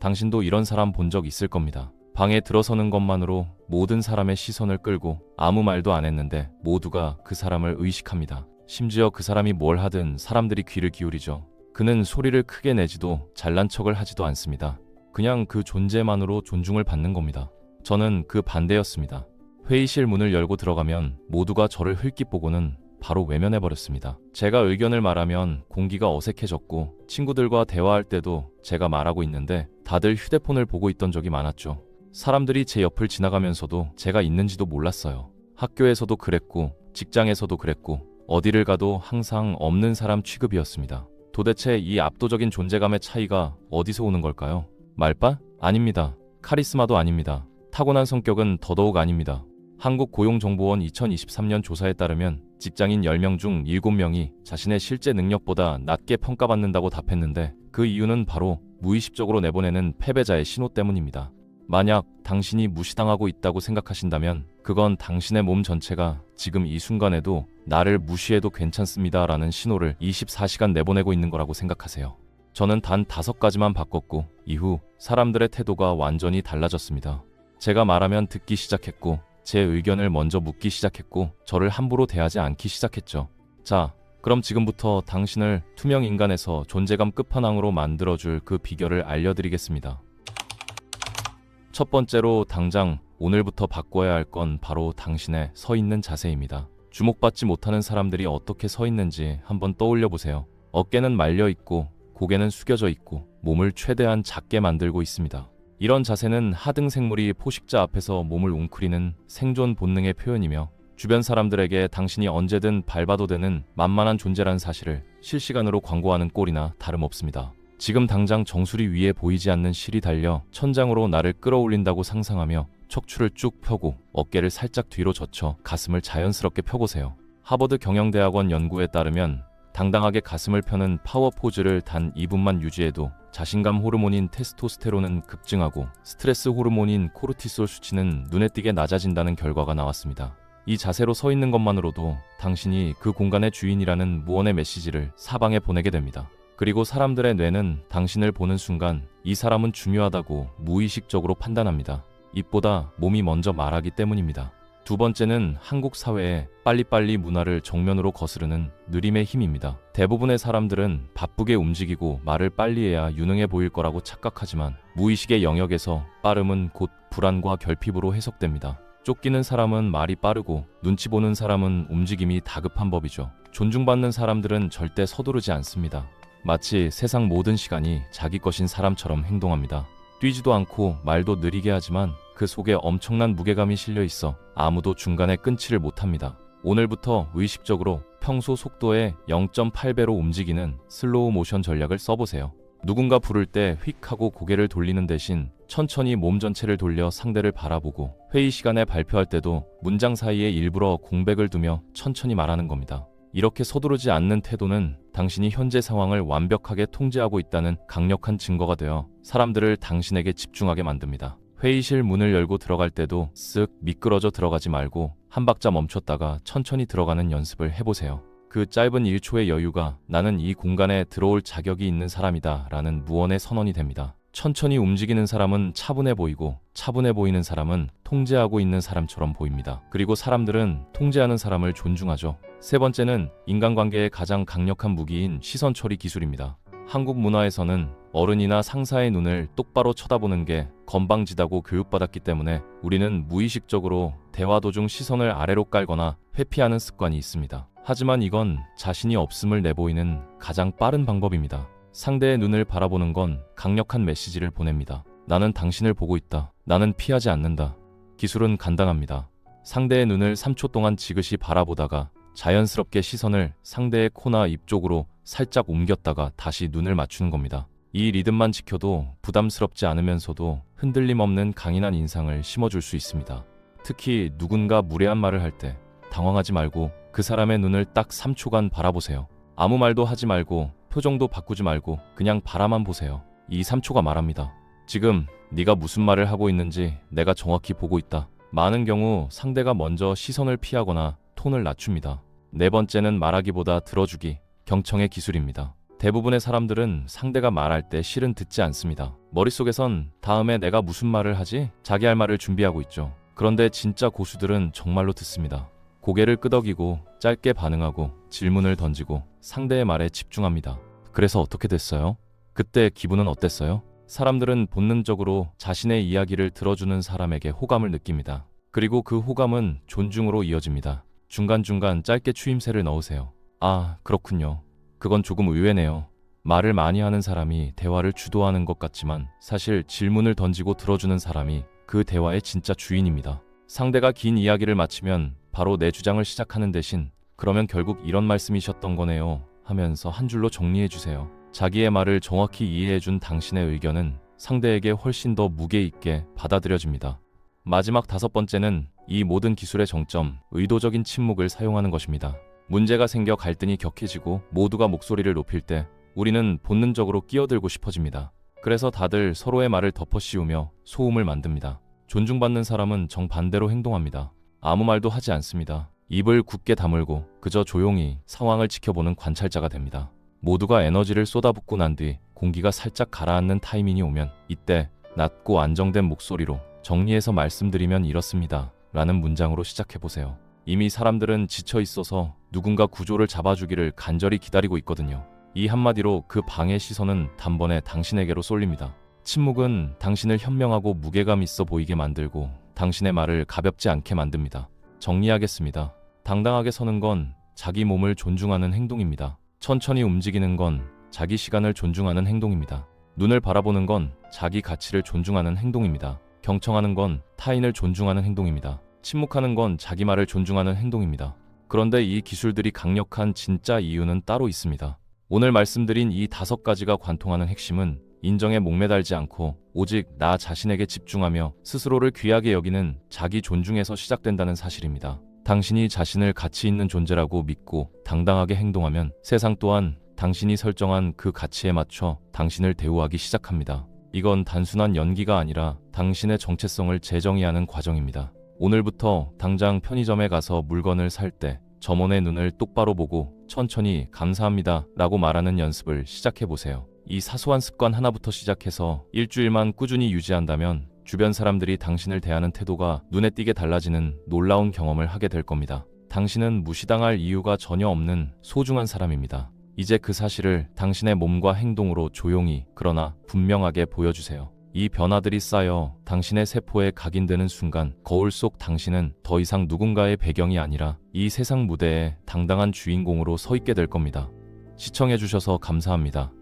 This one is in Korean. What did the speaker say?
당신도 이런 사람 본 적 있을 겁니다. 방에 들어서는 것만으로 모든 사람의 시선을 끌고 아무 말도 안 했는데 모두가 그 사람을 의식합니다. 심지어 그 사람이 뭘 하든 사람들이 귀를 기울이죠. 그는 소리를 크게 내지도 잘난 척을 하지도 않습니다. 그냥 그 존재만으로 존중을 받는 겁니다. 저는 그 반대였습니다. 회의실 문을 열고 들어가면 모두가 저를 흘낏 보고는 바로 외면해버렸습니다. 제가 의견을 말하면 공기가 어색해졌고 친구들과 대화할 때도 제가 말하고 있는데 다들 휴대폰을 보고 있던 적이 많았죠. 사람들이 제 옆을 지나가면서도 제가 있는지도 몰랐어요. 학교에서도 그랬고 직장에서도 그랬고 어디를 가도 항상 없는 사람 취급이었습니다. 도대체 이 압도적인 존재감의 차이가 어디서 오는 걸까요? 말빨? 아닙니다. 카리스마도 아닙니다. 타고난 성격은 더더욱 아닙니다. 한국고용정보원 2023년 조사에 따르면 직장인 10명 중 7명이 자신의 실제 능력보다 낮게 평가받는다고 답했는데 그 이유는 바로 무의식적으로 내보내는 패배자의 신호 때문입니다. 만약 당신이 무시당하고 있다고 생각하신다면 그건 당신의 몸 전체가 지금 이 순간에도 나를 무시해도 괜찮습니다 라는 신호를 24시간 내보내고 있는 거라고 생각하세요. 저는 단 5가지만 바꿨고 이후 사람들의 태도가 완전히 달라졌습니다. 제가 말하면 듣기 시작했고 제 의견을 먼저 묻기 시작했고 저를 함부로 대하지 않기 시작했죠. 자, 그럼 지금부터 당신을 투명 인간에서 존재감 끝판왕으로 만들어줄 그 비결을 알려드리겠습니다. 첫 번째로 당장 오늘부터 바꿔야 할 건 바로 당신의 서 있는 자세입니다. 주목받지 못하는 사람들이 어떻게 서 있는지 한번 떠올려 보세요. 어깨는 말려 있고 고개는 숙여져 있고 몸을 최대한 작게 만들고 있습니다. 이런 자세는 하등생물이 포식자 앞에서 몸을 웅크리는 생존 본능의 표현이며 주변 사람들에게 당신이 언제든 밟아도 되는 만만한 존재라는 사실을 실시간으로 광고하는 꼴이나 다름없습니다. 지금 당장 정수리 위에 보이지 않는 실이 달려 천장으로 나를 끌어올린다고 상상하며 척추를 쭉 펴고 어깨를 살짝 뒤로 젖혀 가슴을 자연스럽게 펴보세요. 하버드 경영대학원 연구에 따르면 당당하게 가슴을 펴는 파워 포즈를 단 2분만 유지해도 자신감 호르몬인 테스토스테론은 급증하고 스트레스 호르몬인 코르티솔 수치는 눈에 띄게 낮아진다는 결과가 나왔습니다. 이 자세로 서 있는 것만으로도 당신이 그 공간의 주인이라는 무언의 메시지를 사방에 보내게 됩니다. 그리고 사람들의 뇌는 당신을 보는 순간 이 사람은 중요하다고 무의식적으로 판단합니다. 입보다 몸이 먼저 말하기 때문입니다. 두 번째는 한국 사회의 빨리빨리 문화를 정면으로 거스르는 느림의 힘입니다. 대부분의 사람들은 바쁘게 움직이고 말을 빨리 해야 유능해 보일 거라고 착각하지만 무의식의 영역에서 빠름은 곧 불안과 결핍으로 해석됩니다. 쫓기는 사람은 말이 빠르고 눈치 보는 사람은 움직임이 다급한 법이죠. 존중받는 사람들은 절대 서두르지 않습니다. 마치 세상 모든 시간이 자기 것인 사람처럼 행동합니다. 뛰지도 않고 말도 느리게 하지만 그 속에 엄청난 무게감이 실려 있어 아무도 중간에 끊지를 못합니다. 오늘부터 의식적으로 평소 속도의 0.8배로 움직이는 슬로우 모션 전략을 써보세요. 누군가 부를 때 휙 하고 고개를 돌리는 대신 천천히 몸 전체를 돌려 상대를 바라보고 회의 시간에 발표할 때도 문장 사이에 일부러 공백을 두며 천천히 말하는 겁니다. 이렇게 서두르지 않는 태도는 당신이 현재 상황을 완벽하게 통제하고 있다는 강력한 증거가 되어 사람들을 당신에게 집중하게 만듭니다. 회의실 문을 열고 들어갈 때도 쓱 미끄러져 들어가지 말고 한 박자 멈췄다가 천천히 들어가는 연습을 해보세요. 그 짧은 1초의 여유가 나는 이 공간에 들어올 자격이 있는 사람이다 라는 무언의 선언이 됩니다. 천천히 움직이는 사람은 차분해 보이고 차분해 보이는 사람은 통제하고 있는 사람처럼 보입니다. 그리고 사람들은 통제하는 사람을 존중하죠. 세 번째는 인간관계의 가장 강력한 무기인 시선 처리 기술입니다. 한국 문화에서는 어른이나 상사의 눈을 똑바로 쳐다보는 게 건방지다고 교육받았기 때문에 우리는 무의식적으로 대화 도중 시선을 아래로 깔거나 회피하는 습관이 있습니다. 하지만 이건 자신이 없음을 내보이는 가장 빠른 방법입니다. 상대의 눈을 바라보는 건 강력한 메시지를 보냅니다. 나는 당신을 보고 있다. 나는 피하지 않는다. 기술은 간단합니다. 상대의 눈을 3초 동안 지그시 바라보다가 자연스럽게 시선을 상대의 코나 입 쪽으로 살짝 옮겼다가 다시 눈을 맞추는 겁니다. 이 리듬만 지켜도 부담스럽지 않으면서도 흔들림 없는 강인한 인상을 심어줄 수 있습니다. 특히 누군가 무례한 말을 할 때 당황하지 말고 그 사람의 눈을 딱 3초간 바라보세요. 아무 말도 하지 말고 표정도 바꾸지 말고 그냥 바라만 보세요. 이 3초가 말합니다. 지금 네가 무슨 말을 하고 있는지 내가 정확히 보고 있다. 많은 경우 상대가 먼저 시선을 피하거나 톤을 낮춥니다. 네 번째는 말하기보다 들어주기, 경청의 기술입니다. 대부분의 사람들은 상대가 말할 때 실은 듣지 않습니다. 머릿속에선 다음에 내가 무슨 말을 하지? 자기 할 말을 준비하고 있죠. 그런데 진짜 고수들은 정말로 듣습니다. 고개를 끄덕이고 짧게 반응하고 질문을 던지고 상대의 말에 집중합니다. 그래서 어떻게 됐어요? 그때 기분은 어땠어요? 사람들은 본능적으로 자신의 이야기를 들어주는 사람에게 호감을 느낍니다. 그리고 그 호감은 존중으로 이어집니다. 중간중간 짧게 추임새를 넣으세요. 아, 그렇군요. 그건 조금 의외네요. 말을 많이 하는 사람이 대화를 주도하는 것 같지만 사실 질문을 던지고 들어주는 사람이 그 대화의 진짜 주인입니다. 상대가 긴 이야기를 마치면 바로 내 주장을 시작하는 대신 그러면 결국 이런 말씀이셨던 거네요 하면서 한 줄로 정리해 주세요. 자기의 말을 정확히 이해해 준 당신의 의견은 상대에게 훨씬 더 무게 있게 받아들여집니다. 마지막 5번째는 이 모든 기술의 정점, 의도적인 침묵을 사용하는 것입니다. 문제가 생겨 갈등이 격해지고 모두가 목소리를 높일 때 우리는 본능적으로 끼어들고 싶어집니다. 그래서 다들 서로의 말을 덮어씌우며 소음을 만듭니다. 존중받는 사람은 정반대로 행동합니다. 아무 말도 하지 않습니다. 입을 굳게 다물고 그저 조용히 상황을 지켜보는 관찰자가 됩니다. 모두가 에너지를 쏟아붓고 난 뒤 공기가 살짝 가라앉는 타이밍이 오면 이때 낮고 안정된 목소리로 정리해서 말씀드리면 이렇습니다. 라는 문장으로 시작해보세요. 이미 사람들은 지쳐 있어서 누군가 구조를 잡아주기를 간절히 기다리고 있거든요. 이 한마디로 그 방의 시선은 단번에 당신에게로 쏠립니다. 침묵은 당신을 현명하고 무게감 있어 보이게 만들고 당신의 말을 가볍지 않게 만듭니다. 정리하겠습니다. 당당하게 서는 건 자기 몸을 존중하는 행동입니다. 천천히 움직이는 건 자기 시간을 존중하는 행동입니다. 눈을 바라보는 건 자기 가치를 존중하는 행동입니다. 경청하는 건 타인을 존중하는 행동입니다. 침묵하는 건 자기 말을 존중하는 행동입니다. 그런데 이 기술들이 강력한 진짜 이유는 따로 있습니다. 오늘 말씀드린 이 5가지가 관통하는 핵심은 인정에 목매달지 않고 오직 나 자신에게 집중하며 스스로를 귀하게 여기는 자기 존중에서 시작된다는 사실입니다. 당신이 자신을 가치 있는 존재라고 믿고 당당하게 행동하면 세상 또한 당신이 설정한 그 가치에 맞춰 당신을 대우하기 시작합니다. 이건 단순한 연기가 아니라 당신의 정체성을 재정의하는 과정입니다. 오늘부터 당장 편의점에 가서 물건을 살 때 점원의 눈을 똑바로 보고 천천히 감사합니다 라고 말하는 연습을 시작해보세요. 이 사소한 습관 하나부터 시작해서 일주일만 꾸준히 유지한다면 주변 사람들이 당신을 대하는 태도가 눈에 띄게 달라지는 놀라운 경험을 하게 될 겁니다. 당신은 무시당할 이유가 전혀 없는 소중한 사람입니다. 이제 그 사실을 당신의 몸과 행동으로 조용히 그러나 분명하게 보여주세요. 이 변화들이 쌓여 당신의 세포에 각인되는 순간 거울 속 당신은 더 이상 누군가의 배경이 아니라 이 세상 무대에 당당한 주인공으로 서 있게 될 겁니다. 시청해주셔서 감사합니다.